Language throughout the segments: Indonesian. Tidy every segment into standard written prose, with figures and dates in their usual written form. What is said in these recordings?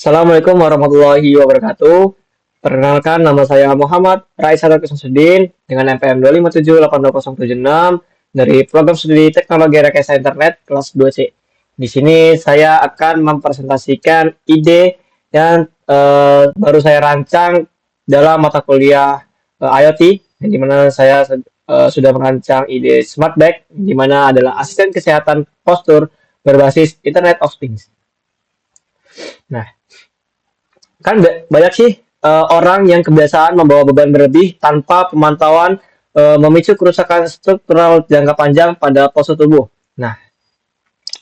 Assalamualaikum warahmatullahi wabarakatuh. Perkenalkan, nama saya Muhammad Raisa Kusumsudin dengan NPM 257828076 dari program studi Teknologi Rekayasa Internet kelas 2C. Di sini saya akan mempresentasikan ide yang baru saya rancang dalam mata kuliah IoT, yang dimana saya sudah merancang ide Smart Bag, yang dimana adalah asisten kesehatan postur berbasis Internet of Things. Nah, kan banyak sih orang yang kebiasaan membawa beban berlebih tanpa pemantauan memicu kerusakan struktural jangka panjang pada postur tubuh. Nah,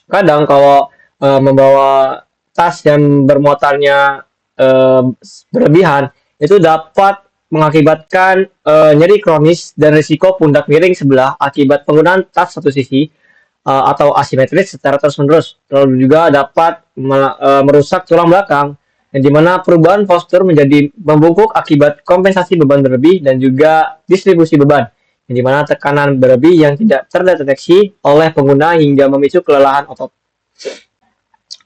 kadang kalau membawa tas yang bermuatannya eh, berlebihan itu dapat mengakibatkan nyeri kronis dan risiko pundak miring sebelah akibat penggunaan tas satu sisi atau asimetris secara terus-menerus. Lalu juga dapat merusak tulang belakang, yang dimana perubahan postur menjadi membungkuk akibat kompensasi beban berlebih dan juga distribusi beban, yang dimana tekanan berlebih yang tidak terdeteksi oleh pengguna hingga memicu kelelahan otot.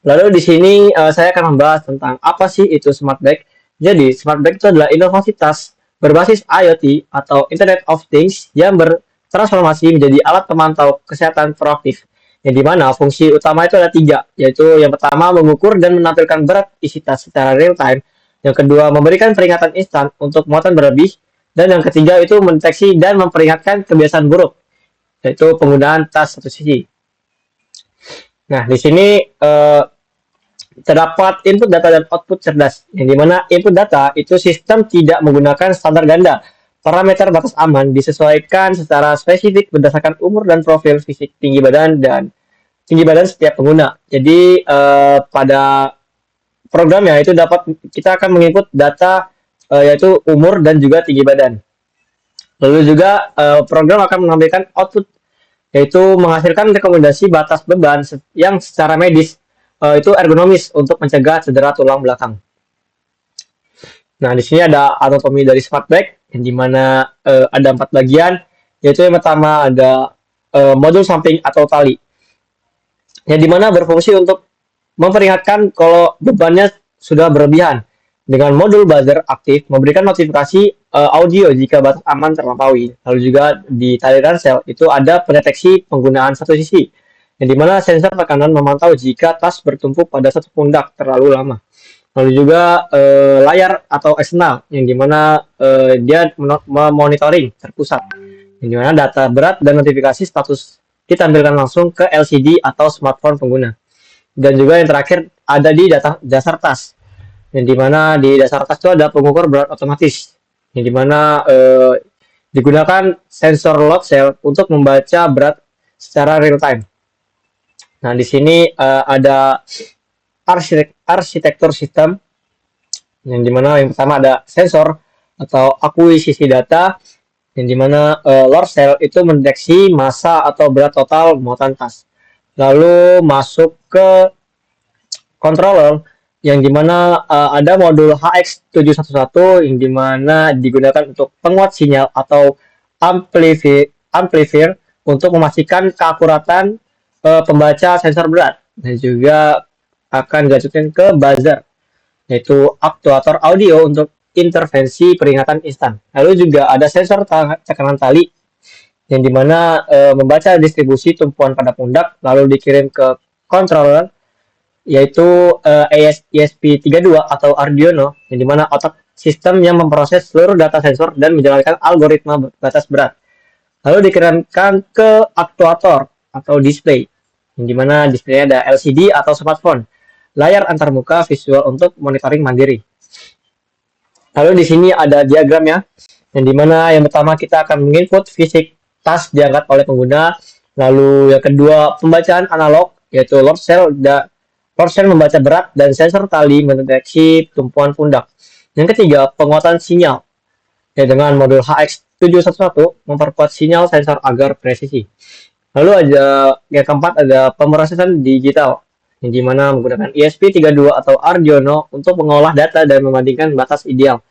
Lalu di sini saya akan membahas tentang apa sih itu Smart Bag. Jadi Smart Bag itu adalah inovasi tas berbasis IoT atau Internet of Things yang bertransformasi menjadi alat pemantau kesehatan proaktif. Yang dimana fungsi utama itu ada tiga, yaitu yang pertama mengukur dan menampilkan berat isi tas secara real time, yang kedua memberikan peringatan instan untuk muatan berlebih, dan yang ketiga itu mendeteksi dan memperingatkan kebiasaan buruk, yaitu penggunaan tas satu sisi. Nah, di sini terdapat input data dan output cerdas, yang dimana input data itu sistem tidak menggunakan standar ganda. Parameter batas aman disesuaikan secara spesifik berdasarkan umur dan profil fisik, tinggi badan setiap pengguna. Jadi pada programnya itu kita akan menginput data yaitu umur dan juga tinggi badan. Lalu juga program akan menampilkan output, yaitu menghasilkan rekomendasi batas beban yang secara medis itu ergonomis untuk mencegah cedera tulang belakang. Nah, di sini ada anatomi dari Smart Bag, yang dimana ada 4 bagian, yaitu yang pertama ada modul samping atau tali, yang dimana berfungsi untuk memperingatkan kalau bebannya sudah berlebihan. Dengan modul buzzer aktif memberikan notifikasi audio jika batas aman terlampaui. Lalu juga di tali ransel itu ada pendeteksi penggunaan satu sisi, yang dimana sensor tekanan memantau jika tas bertumpu pada satu pundak terlalu lama. Lalu juga layar atau eksternal, yang dimana dia memonitoring terpusat, yang dimana data berat dan notifikasi status ditampilkan langsung ke LCD atau smartphone pengguna. Dan juga yang terakhir ada di dasar tas, yang dimana di dasar tas itu ada pengukur berat otomatis, yang dimana digunakan sensor load cell untuk membaca berat secara real time. Nah, di sini ada arsitektur sistem, yang dimana yang pertama ada sensor atau akuisisi data, yang dimana load cell itu mendeteksi massa atau berat total muatan tas. Lalu masuk ke controller, yang dimana ada modul HX711, yang dimana digunakan untuk penguat sinyal atau amplifier untuk memastikan keakuratan pembaca sensor berat, dan juga akan dilanjutkan ke buzzer, yaitu aktuator audio untuk intervensi peringatan instan. Lalu juga ada sensor tekanan tali, yang dimana membaca distribusi tumpuan pada pundak lalu dikirim ke controller, yaitu ESP32 atau Arduino, yang dimana otak sistem yang memproses seluruh data sensor dan menjalankan algoritma batas berat. Lalu dikirimkan ke aktuator atau display, yang dimana displaynya ada LCD atau smartphone, layar antarmuka visual untuk monitoring mandiri. Lalu di sini ada diagramnya, yang dimana yang pertama kita akan menginput fisik tas diangkat oleh pengguna. Lalu yang kedua pembacaan analog, yaitu load cell membaca berat dan sensor tali mendeteksi tumpuan pundak. Yang ketiga penguatan sinyal, ya dengan modul HX711 memperkuat sinyal sensor agar presisi. Lalu ada yang keempat ada pemrosesan digital, yang dimana menggunakan ESP32 atau Arduino untuk mengolah data dan membandingkan batas ideal.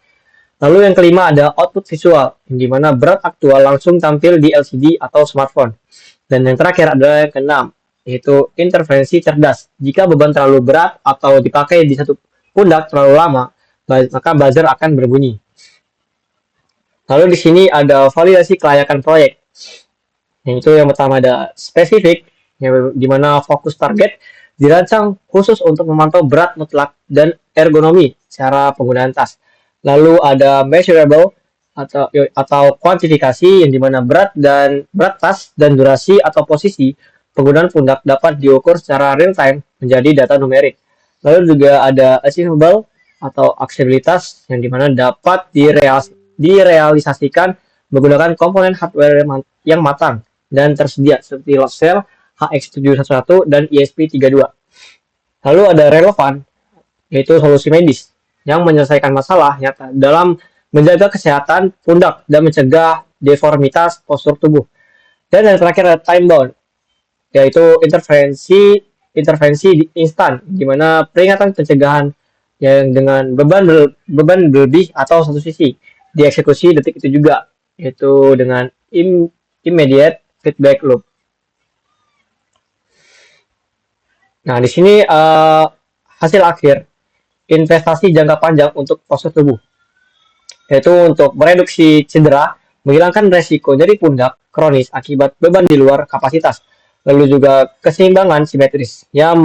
Lalu yang kelima ada output visual, yang dimana berat aktual langsung tampil di LCD atau smartphone. Dan yang terakhir adalah yang keenam, yaitu intervensi cerdas. Jika beban terlalu berat atau dipakai di satu pundak terlalu lama, maka buzzer akan berbunyi. Lalu di sini ada validasi kelayakan proyek. Yang itu yang pertama ada spesifik, di mana fokus target dirancang khusus untuk memantau berat mutlak dan ergonomi secara penggunaan tas. Lalu ada measurable atau kuantifikasi, yang dimana berat tas dan durasi atau posisi penggunaan pundak dapat diukur secara real time menjadi data numerik. Lalu juga ada achievable atau aksesibilitas, yang dimana dapat direalisasikan menggunakan komponen hardware yang matang dan tersedia seperti load cell, HX711 dan ESP32. Lalu ada relevan, yaitu solusi medis yang menyelesaikan masalah nyata dalam menjaga kesehatan pundak dan mencegah deformitas postur tubuh. Dan yang terakhir ada time bound, yaitu intervensi instan, di mana peringatan pencegahan yang dengan beban berlebih atau satu sisi dieksekusi detik itu juga, yaitu dengan immediate feedback loop. Nah, di sini hasil akhir investasi jangka panjang untuk postur tubuh, yaitu untuk mereduksi cedera, menghilangkan resiko nyeri pundak kronis akibat beban di luar kapasitas, lalu juga keseimbangan simetris yang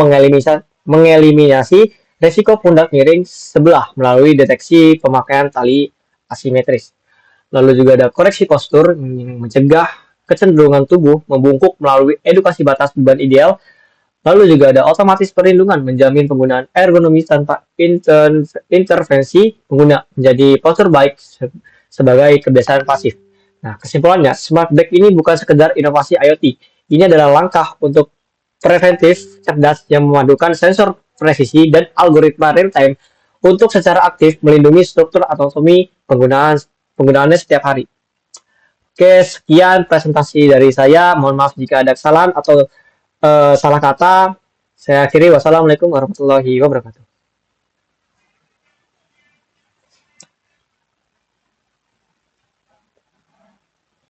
mengeliminasi resiko pundak miring sebelah melalui deteksi pemakaian tali asimetris. Lalu juga ada koreksi postur yang mencegah kecenderungan tubuh membungkuk melalui edukasi batas beban ideal. Lalu juga ada otomatis perlindungan menjamin penggunaan ergonomis tanpa intervensi pengguna, menjadi postur baik sebagai kebiasaan pasif. Nah, kesimpulannya, Smart Bag ini bukan sekedar inovasi IoT. Ini adalah langkah untuk preventif cerdas yang memadukan sensor presisi dan algoritma real time untuk secara aktif melindungi struktur anatomi penggunaannya setiap hari. Oke, sekian presentasi dari saya. Mohon maaf jika ada kesalahan atau salah kata. Saya akhiri. Wassalamualaikum warahmatullahi wabarakatuh.